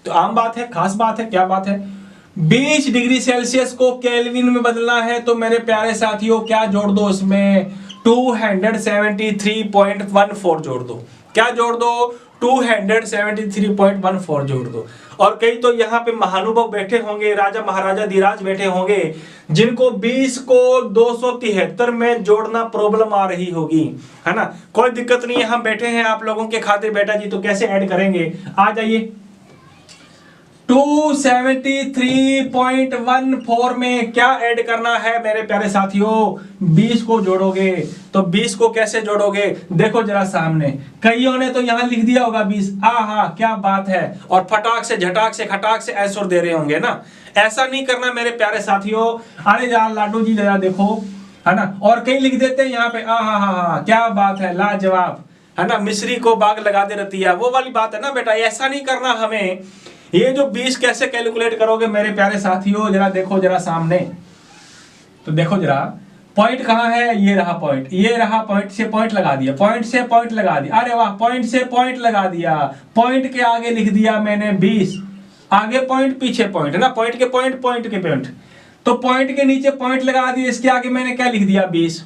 तो आम बात है, खास बात है, क्या बात है। 20 डिग्री सेल्सियस को केल्विन में बदलना है तो मेरे प्यारे साथियों क्या जोड़ दो? उसमें 273.14 जोड़ दो। क्या जोड़ दो? 273.14 जोड़ दो। और कई तो यहाँ पे महानुभव बैठे होंगे, राजा महाराजा धीराज बैठे होंगे, जिनको 20 को 273 में जोड़ना प्रॉब्लम आ रही होगी, है ना। कोई दिक्कत नहीं है, हम बैठे हैं आप लोगों के खातिर बेटा जी। तो कैसे ऐड करेंगे? आ जाइए। 273.14 में क्या ऐड करना है मेरे प्यारे साथियों? 20 को जोड़ोगे तो 20 को कैसे जोड़ोगे? देखो जरा सामने, कईयों ने तो यहां लिख दिया होगा 20। आहा, क्या बात है। और फटाक से झटाक से खटाक से आंसर दे रहे होंगे ना। ऐसा नहीं करना मेरे प्यारे साथियों। अरे यार लाडू जी जरा देखो, है ना। और कई लिख देते हैं यहाँ पे, आहा हा, क्या बात है, लाजवाब, है ना। मिस्री को बाग लगा दे रतिया, वो वाली बात है ना बेटा। ऐसा नहीं करना हमें। ये जो 20 कैसे कैलकुलेट करोगे मेरे प्यारे साथियों? जरा देखो जरा सामने, तो देखो जरा पॉइंट कहाँ है? ये रहा पॉइंट, ये रहा पॉइंट से पॉइंट लगा दिया, पॉइंट से पॉइंट लगा दिया। अरे वाह, पॉइंट से पॉइंट लगा दिया। पॉइंट के आगे लिख दिया मैंने 20, आगे पॉइंट पीछे पॉइंट, है ना। पॉइंट के पॉइंट, पॉइंट के पॉइंट, तो पॉइंट के नीचे पॉइंट लगा दिया, इसके आगे मैंने क्या लिख दिया? 20।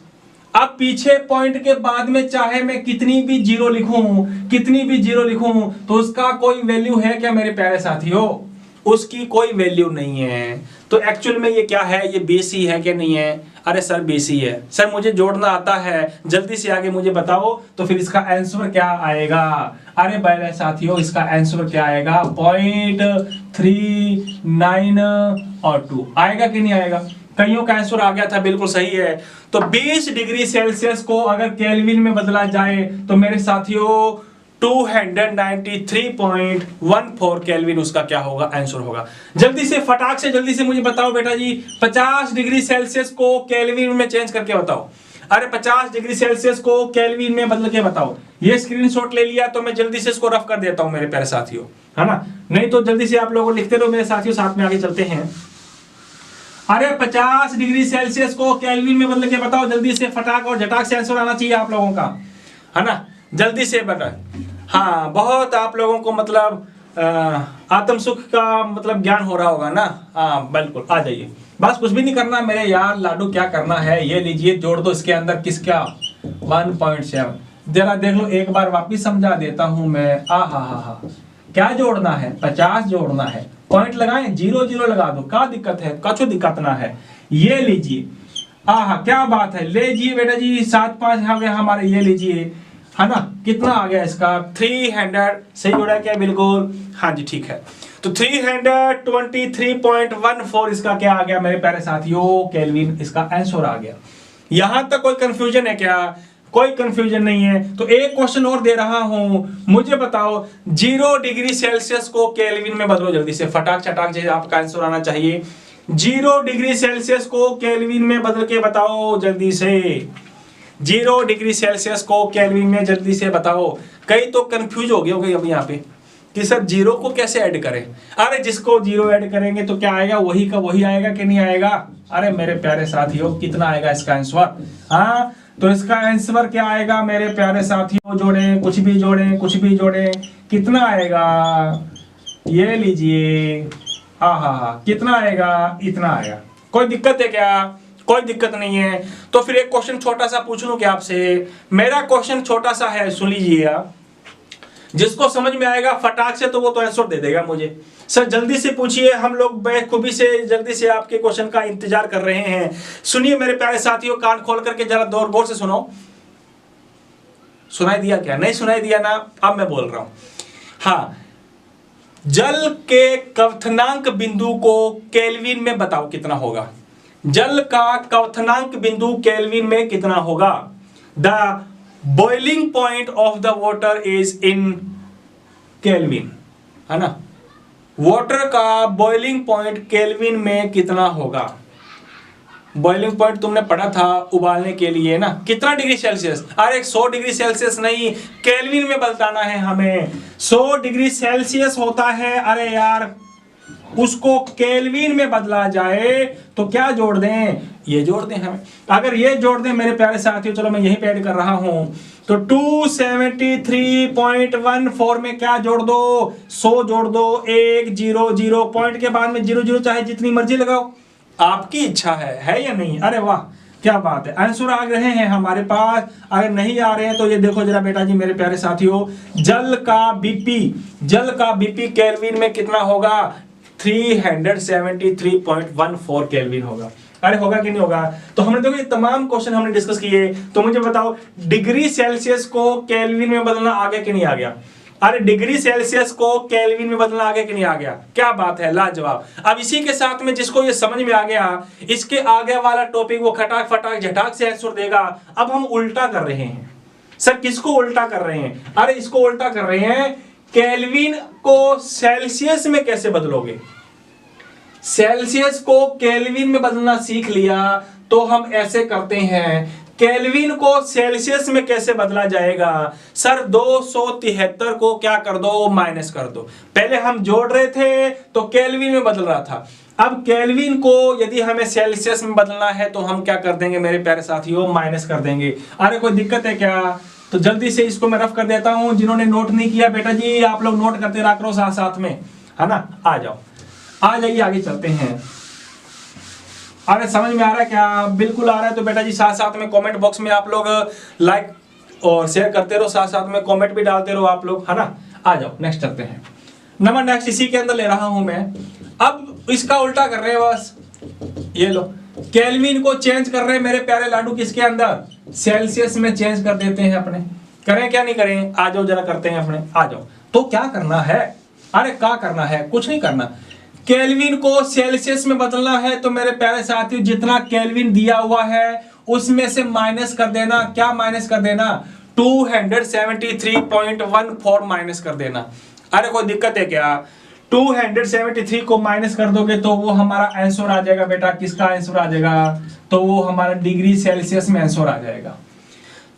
अब पीछे पॉइंट के बाद में चाहे मैं कितनी भी जीरो लिखूं, कितनी भी जीरो लिखूं, तो उसका कोई वैल्यू है क्या मेरे प्यारे साथियों? उसकी कोई वैल्यू नहीं है। तो एक्चुअल में ये क्या है? ये 20 ही है क्या नहीं है? अरे सर 20 ही है सर, मुझे जोड़ना आता है, जल्दी से आगे मुझे बताओ। तो फिर इसका आंसर क्या आएगा? अरे मेरे साथियों, इसका आंसर क्या आएगा? 0.39 और 2 आएगा कि नहीं आएगा? कईयों का आंसर आ गया था, बिल्कुल सही है। तो 20 डिग्री सेल्सियस को अगर केल्विन में बदला जाए तो मेरे साथियों 293.14 केल्विन उसका क्या होगा? आंसर होगा। जल्दी से फटाक से जल्दी से मुझे बताओ बेटा जी, 50 डिग्री सेल्सियस को केल्विन में चेंज करके बताओ। अरे 50 डिग्री सेल्सियस को केल्विन में बदल के बताओ। ये स्क्रीनशॉट ले लिया तो मैं जल्दी से इसको रफ कर देता हूं मेरे प्यारे साथियों, है ना। नहीं तो जल्दी से आप लोग लिखते रहो मेरे साथियों, साथ में आगे चलते हैं। अरे 50 डिग्री सेल्सियस को केल्विन में बदल के बताओ, जल्दी से फटाक और झटाक से आंसर आना चाहिए आप लोगों का, है ना। जल्दी से बेटा, हाँ बहुत आप लोगों को मतलब आत्म सुख का मतलब ज्ञान हो रहा होगा ना। हाँ बिल्कुल, आ जाइए। बस कुछ भी नहीं करना मेरे यार लाडू, क्या करना है ये लीजिए, जोड़ दो इसके अंदर किसका? 1.7। जरा देख लो एक बार, वापिस समझा देता हूं मैं। हा क्या जोड़ना है? 50 जोड़ना है। पॉइंट लगाएं, 0 0 लगा दो, क्या दिक्कत है? कछु दिक्कत ना है। ये लीजिए हाँ, क्या बात है, लीजिए बेटा जी 7-5 आ गया हमारे, ये लीजिए, है ना, कितना आ गया इसका 300, सही हो रहा है क्या, बिल्कुल, हाँ जी ठीक है। तो 323.14 इसका क्या आ गया मेरे प्यारे साथियों, केल्विन इसका आंसर आ गया। यहां तक कोई कंफ्यूजन है क्या, कोई कंफ्यूजन नहीं है। तो एक क्वेश्चन और दे रहा हूं, मुझे बताओ 0 डिग्री सेल्सियस को केल्विन में बदलो जल्दी से, फटाक चटाक जैसे आपका आंसर आना चाहिए। 0 डिग्री सेल्सियस को केल्विन में बदल के बताओ जल्दी से, 0 डिग्री सेल्सियस को केल्विन में जल्दी से बताओ। कई तो कंफ्यूज हो गए होंगे अब यहाँ पे कि सर 0 को कैसे ऐड करें। अरे जिसको 0 ऐड करेंगे तो क्या आएगा, वही का वही आएगा कि नहीं आएगा। अरे मेरे प्यारे साथियों कितना आएगा इसका आंसर, हाँ तो इसका आंसर क्या आएगा मेरे प्यारे साथियों, जोड़ें कुछ भी जोड़ें, कुछ भी जोड़ें, कितना आएगा, ये लीजिए, हाँ कितना आएगा, इतना आएगा। कोई दिक्कत है क्या, कोई दिक्कत नहीं है। तो फिर एक क्वेश्चन छोटा सा पूछ लूं क्या आपसे, मेरा क्वेश्चन छोटा सा है, सुन लीजिएगा, जिसको समझ में आएगा फटाक से तो वो तो आंसर दे देगा मुझे। सर जल्दी से पूछिए, हम लोग बेखूबी से जल्दी से आपके क्वेश्चन का इंतजार कर रहे हैं। सुनिए मेरे प्यारे साथियों, कान खोल करके जरा दौर गौर से सुनो। सुनाई दिया क्या, नहीं सुनाई दिया ना, अब मैं बोल रहा हूं। हाँ, जल के क्वथनांक बिंदु को केल्विन में बताओ कितना होगा, जल का क्वथनांक बिंदु केल्विन में कितना होगा। The boiling point of the water is in kelvin, है ना, वाटर का बॉइलिंग पॉइंट केल्विन में कितना होगा। बॉइलिंग पॉइंट तुमने पढ़ा था उबालने के लिए ना, कितना डिग्री सेल्सियस, अरे 100 डिग्री सेल्सियस नहीं, केल्विन में बताना है हमें। 100 डिग्री सेल्सियस होता है, अरे यार उसको केल्विन में बदला जाए तो क्या जोड़ दें, ये जोड़ दें हमें। अगर ये जोड़ दें मेरे प्यारे साथियों, चलो मैं यहीं पे ऐड कर रहा हूं, तो 273.14 में क्या जोड़ दो, 100 जोड़ दो, 1 0 0 पॉइंट के बाद में 0 0 चाहे जितनी मर्जी लगाओ, आपकी इच्छा है या नहीं। अरे वाह क्या बात है, आंसर आ रहे हैं हमारे पास। अगर नहीं आ रहे हैं तो ये देखो जरा बेटा जी मेरे प्यारे साथियों, जल का बीपी केल्विन में कितना होगा, 373.14 केल्विन होगा। अरे होगा कि नहीं होगा। तो हमने देखो ये तमाम क्वेश्चन हमने डिस्कस किए, तो मुझे बताओ डिग्री सेल्सियस को केल्विन में बदलना आ गया कि नहीं आ गया। अरे डिग्री सेल्सियस को केल्विन में बदलना आ गया कि नहीं आ गया, क्या बात है, लाजवाब। अब इसी के साथ में जिसको ये समझ में आ गया, इसके आगे वाला टॉपिक वो खटाक फटाक झटाक से आंसर देगा। अब हम उल्टा कर रहे हैं। सर किसको उल्टा कर रहे हैं, अरे इसको उल्टा कर रहे हैं, केल्विन को सेल्सियस में कैसे बदलोगे। सेल्सियस को केल्विन में बदलना सीख लिया तो हम ऐसे करते हैं, केल्विन को सेल्सियस में कैसे बदला जाएगा। सर 273 को क्या कर दो, माइनस कर दो। पहले हम जोड़ रहे थे तो केल्विन में बदल रहा था, अब केल्विन को यदि हमें सेल्सियस में बदलना है तो हम क्या कर देंगे मेरे प्यारे साथियों, माइनस कर देंगे। अरे कोई दिक्कत है क्या, तो जल्दी से इसको मैं रफ कर देता हूं। जिन्होंने नोट नहीं किया बेटा जी, आप लोग नोट करते रहा करो साथ साथ में, है ना। आ जाओ, आ जाइए, आगे चलते हैं। अरे समझ में आ रहा है क्या, बिल्कुल आ रहा है तो बेटा जी साथ साथ में कमेंट बॉक्स में आप लोग लाइक और शेयर करते रहो, साथ साथ में कमेंट भी डालते रहो आप लोग, है ना। आ जाओ नेक्स्ट चलते हैं। नंबर नेक्स्ट इसी के अंदर ले रहा हूं मैं। अब इसका उल्टा कर रहे हैं बस, ये लो, केल्विन को चेंज कर रहे हैं मेरे प्यारे लाडू, किसके अंदर, सेल्सियस में चेंज कर देते हैं अपने। करें क्या नहीं करें, आ जाओ जरा करते हैं अपने, आ जाओ। तो क्या करना है, अरे क्या करना है, कुछ नहीं करना, केल्विन को सेल्सियस में बदलना है तो मेरे प्यारे साथियों जितना केल्विन दिया हुआ है उसमें से माइनस कर देना। क्या माइनस कर देना, 273.14 माइनस कर देना। अरे कोई दिक्कत है क्या, 273 को माइनस कर दोगे तो वो हमारा आंसर आ जाएगा बेटा, किसका आंसर आ जाएगा, तो वो हमारा डिग्री सेल्सियस में आंसर आ जाएगा।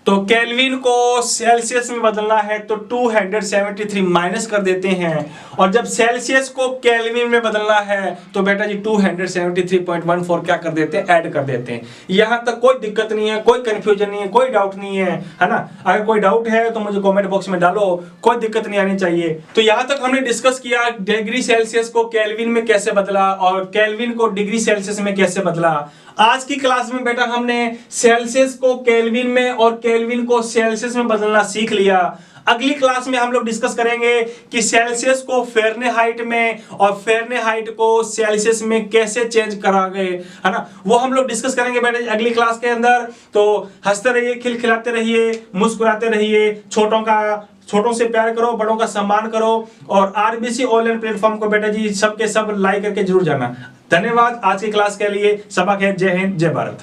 तो केल्विन को सेल्सियस में बदलना है तो 273 माइनस कर देते हैं, और जब सेल्सियस को केल्विन में बदलना है तो बेटा जी 273.14 क्या कर देते हैं, ऐड कर देते हैं। यहां तक कोई दिक्कत नहीं है, कोई कंफ्यूजन नहीं है, कोई डाउट नहीं है ना। अगर कोई डाउट है तो मुझे कमेंट बॉक्स में डालो, कोई दिक्कत नहीं आनी चाहिए। तो यहां तक हमने डिस्कस किया डिग्री सेल्सियस को केल्विन में कैसे बदला और केल्विन को डिग्री सेल्सियस में कैसे बदला। आज की क्लास में बेटा हमने सेल्सियस को केल्विन में और केल्विन को सेल्सियस में बदलना सीख लिया। अगली क्लास में हम लोग डिस्कस करेंगे कि सेल्सियस को फ़ारेनहाइट में और फ़ारेनहाइट को सेल्सियस में कैसे चेंज करा गए, है ना, वो हम लोग डिस्कस करेंगे बेटा अगली क्लास के अंदर। तो हंसते रहिए, खिलखिलाते रहिए, मुस्कुराते रहिए, छोटों से प्यार करो, बड़ों का सम्मान करो, और आरबीसी ऑनलाइन प्लेटफॉर्म को बेटा जी सबके सब लाइक करके जरूर जाना। धन्यवाद आज की क्लास के लिए। सबा खैर, जय हिंद, जय भारत।